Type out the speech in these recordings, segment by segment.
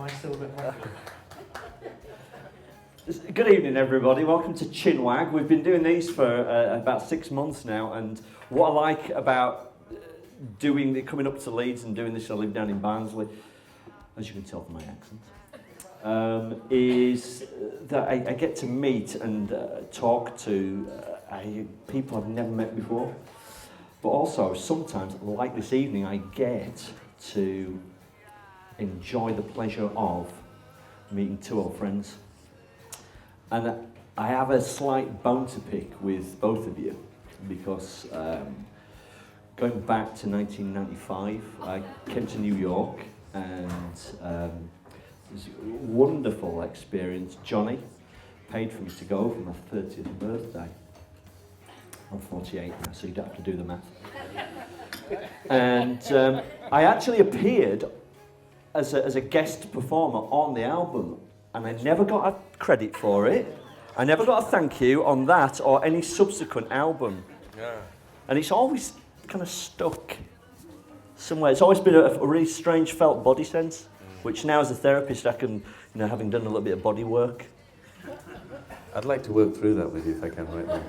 Am I still a bit micro? Good evening, everybody. Welcome to Chinwag. We've been doing these for about 6 months now, and what I like about coming up to Leeds and doing this, I live down in Barnsley, as you can tell from my accent, is that I get to meet and talk to people I've never met before. But also, sometimes, like this evening, I get to enjoy the pleasure of meeting two old friends. And I have a slight bone to pick with both of you, because going back to 1995, I came to New York, and it was a wonderful experience. Johnny paid for me to go for my 30th birthday. I'm 48 now, so you don't have to do the math. And I actually appeared as a guest performer on the album, and I never got a credit for it. I never got a thank you on that or any subsequent album. Yeah. And it's always kind of stuck somewhere. It's always been a really strange felt body sense, which now as a therapist I can, having done a little bit of body work. I'd like to work through that with you if I can right now.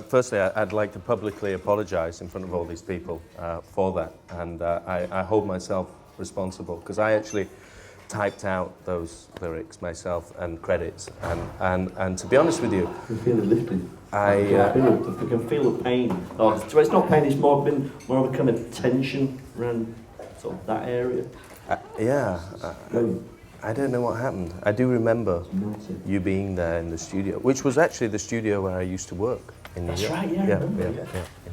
Firstly, I'd like to publicly apologise in front of all these people for that, and I hold myself responsible, because I actually typed out those lyrics myself and credits, and to be honest with you, I can feel it lifting. I can feel the pain. Oh, it's not pain, it's more of a kind of tension around sort of that area. I don't know what happened. I do remember you being there in the studio, which was actually the studio where I used to work in New York. That's right, yeah.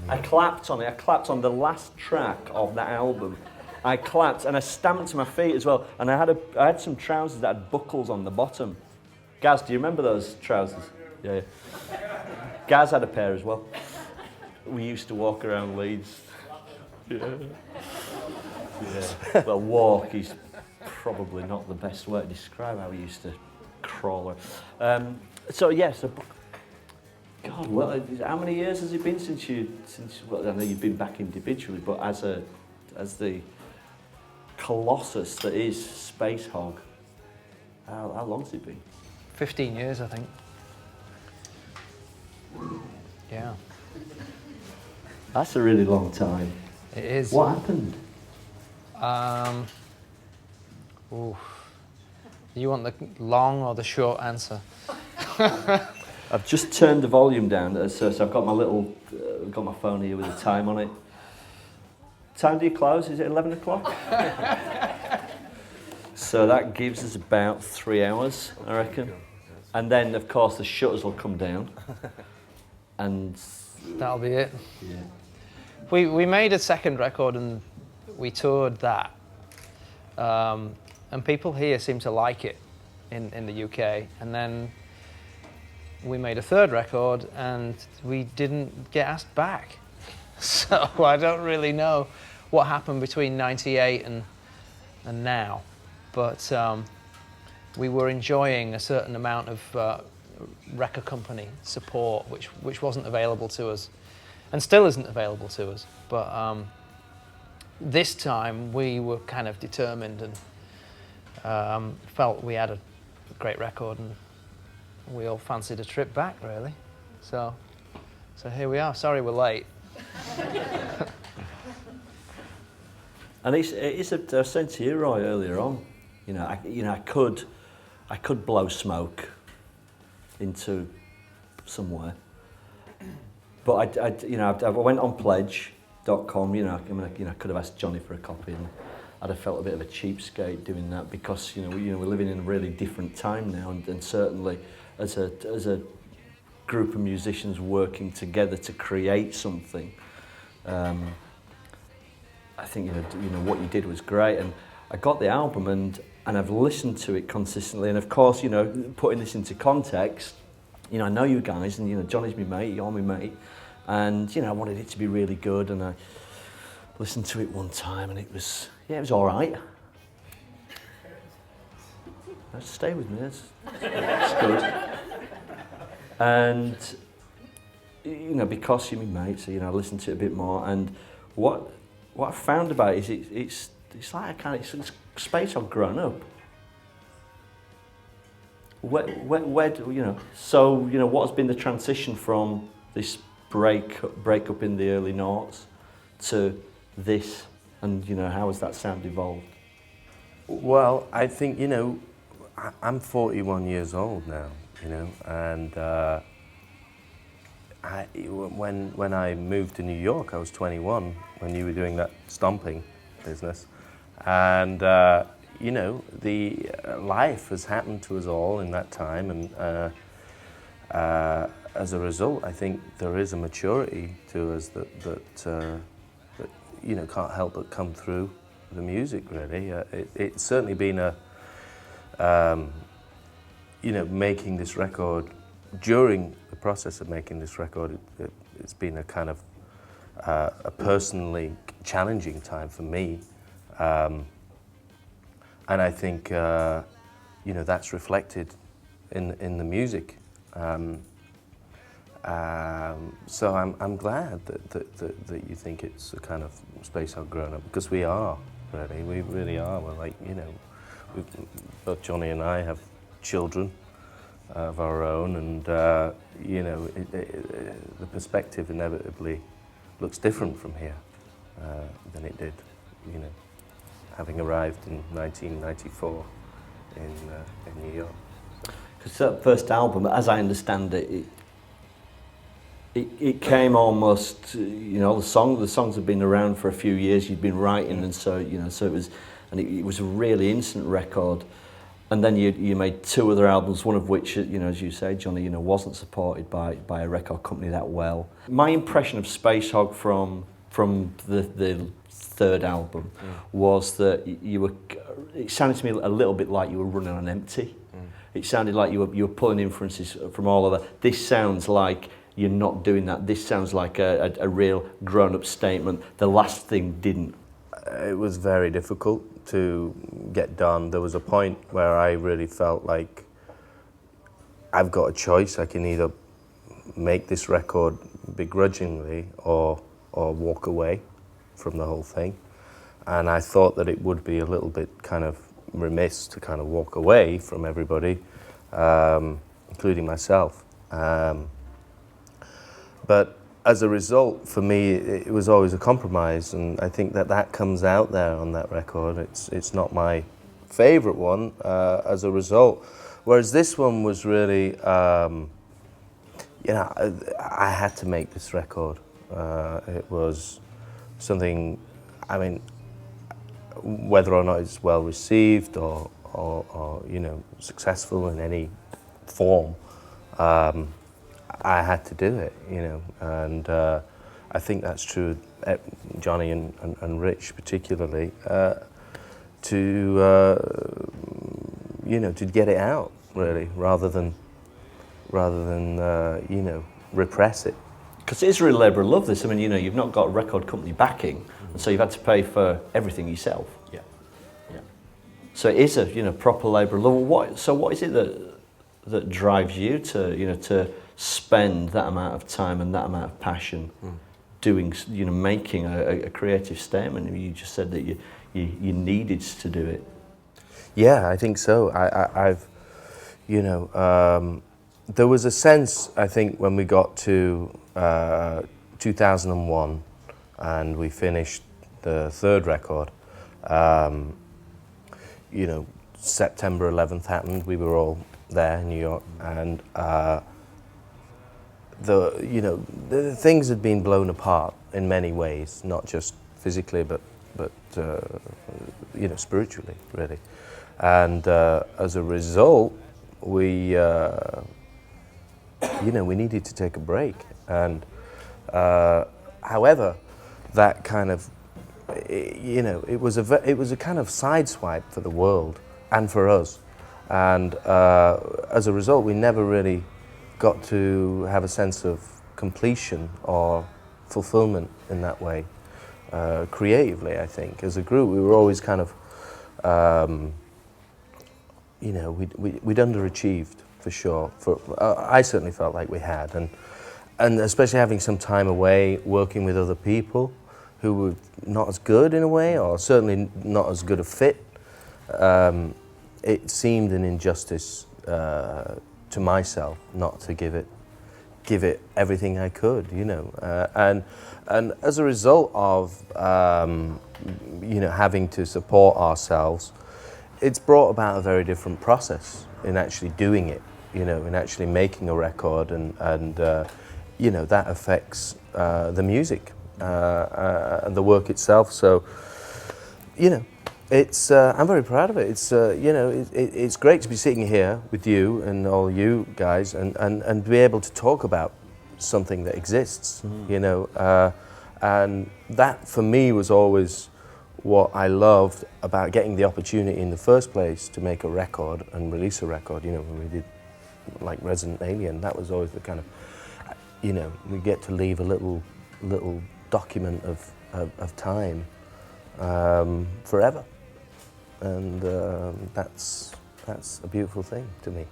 I clapped on it. I clapped on the last track of that album. I clapped and I stamped to my feet as well. And I had some trousers that had buckles on the bottom. Gaz, do you remember those trousers? Yeah. Gaz had a pair as well. We used to walk around Leeds. Yeah. Well, walk is probably not the best way to describe how we used to crawl. God, well, how many years has it been since well, I know you've been back individually, but as the colossus that is Spacehog, how long's it been? 15 years, I think. Yeah. That's a really long time. It is. What happened? You want the long or the short answer? I've just turned the volume down, so I've got got my phone here with the time on it. Time do you close? Is it 11 o'clock? So that gives us about 3 hours, I reckon. And then, of course, the shutters will come down. And that'll be it. Yeah. We made a second record and we toured that. And people here seem to like it in the UK. And then we made a third record and we didn't get asked back. So I don't really know what happened between 98 and now. But we were enjoying a certain amount of record company support, which wasn't available to us, and still isn't available to us. But this time we were kind of determined and felt we had a great record, and we all fancied a trip back, really. So here we are. Sorry we're late. And I was saying to you, Roy, earlier on, I could blow smoke into somewhere, but I went on pledge.com. I could have asked Johnny for a copy, and I'd have felt a bit of a cheapskate doing that, because we're living in a really different time now, and certainly as a group of musicians working together to create something. I think what you did was great, and I got the album and I've listened to it consistently, and of course putting this into context, I know you guys, and Johnny's my mate, you're my mate, and I wanted it to be really good, and I listened to it one time and it was all right. Stay with me, it's good. And because you're my mate, so I listened to it a bit more, and what I found about it is it's like it's Spacehog grown up. Where you know? So you know, what has been the transition from this break up in the early noughts to this, and you know, how has that sound evolved? Well, I think, you know, I'm 41 years old now, you know, and when I moved to New York, I was 21 when you were doing that stomping business, and you know, the life has happened to us all in that time, and as a result, I think there is a maturity to us that you know, can't help but come through the music, really. It's certainly been a, you know, making this record, during the process of making this record, it's been a kind of a personally challenging time for me. And I think, you know, that's reflected in the music. So I'm glad that you think it's a kind of Spacehog grown up, because we are, really. We really are. We're like, you know, both Johnny and I have children of our own, and you know, the perspective inevitably looks different from here than it did, you know, having arrived in 1994 in New York. Because that first album, as I understand it, it came almost, you know, the songs had been around for a few years. You'd been writing, and so you know, so it was, and it was a really instant record. And then you made two other albums, one of which, you know, as you say, Johnny, you know, wasn't supported by a record company that well. My impression of Spacehog from the third album was that you were. It sounded to me a little bit like you were running on empty. It sounded like you were pulling influences from all over. This sounds like you're not doing that. This sounds like a real grown-up statement. The last thing didn't. It was very difficult to get done. There was a point where I really felt like I've got a choice. I can either make this record begrudgingly or walk away from the whole thing. And I thought that it would be a little bit kind of remiss to kind of walk away from everybody, including myself. But as a result, for me, it was always a compromise, and I think that comes out there on that record. It's not my favourite one as a result, whereas this one was really, you know, I had to make this record. It was something, I mean, whether or not it's well received or you know, successful in any form, I had to do it, you know, and I think that's true, Johnny and Rich particularly, to you know, to get it out really, rather than you know, repress it. Because it is a real labour of love, this. I mean, you know, you've not got a record company backing, and so you've had to pay for everything yourself. Yeah. Yeah. So it is a, you know, proper labour of love. What is it that drives you to, you know, to spend that amount of time and that amount of passion doing, you know, making a creative statement? You just said that you needed to do it. Yeah, I think so. I've, you know, there was a sense, I think, when we got to 2001 and we finished the third record, you know, September 11th happened. We were all there in New York, and the things had been blown apart in many ways, not just physically, but you know, spiritually, really. And as a result, we you know, we needed to take a break. And however, that kind of, you know, it was a kind of sideswipe for the world and for us. And as a result, we never really got to have a sense of completion or fulfillment in that way. Creatively, I think, as a group, we were always kind of, you know, we'd underachieved for sure. I certainly felt like we had, and especially having some time away, working with other people, who were not as good in a way, or certainly not as good a fit. It seemed an injustice to myself not to give it everything I could, you know, and as a result of you know, having to support ourselves, it's brought about a very different process in actually doing it, you know, in actually making a record, and you know, that affects the music and the work itself. So, you know, it's I'm very proud of it. It's you know, it's great to be sitting here with you and all you guys, and be able to talk about something that exists, you know, and that for me was always what I loved about getting the opportunity in the first place to make a record and release a record. You know, when we did like Resident Alien, that was always the kind of, you know, we get to leave a little document of time forever, and that's a beautiful thing to me.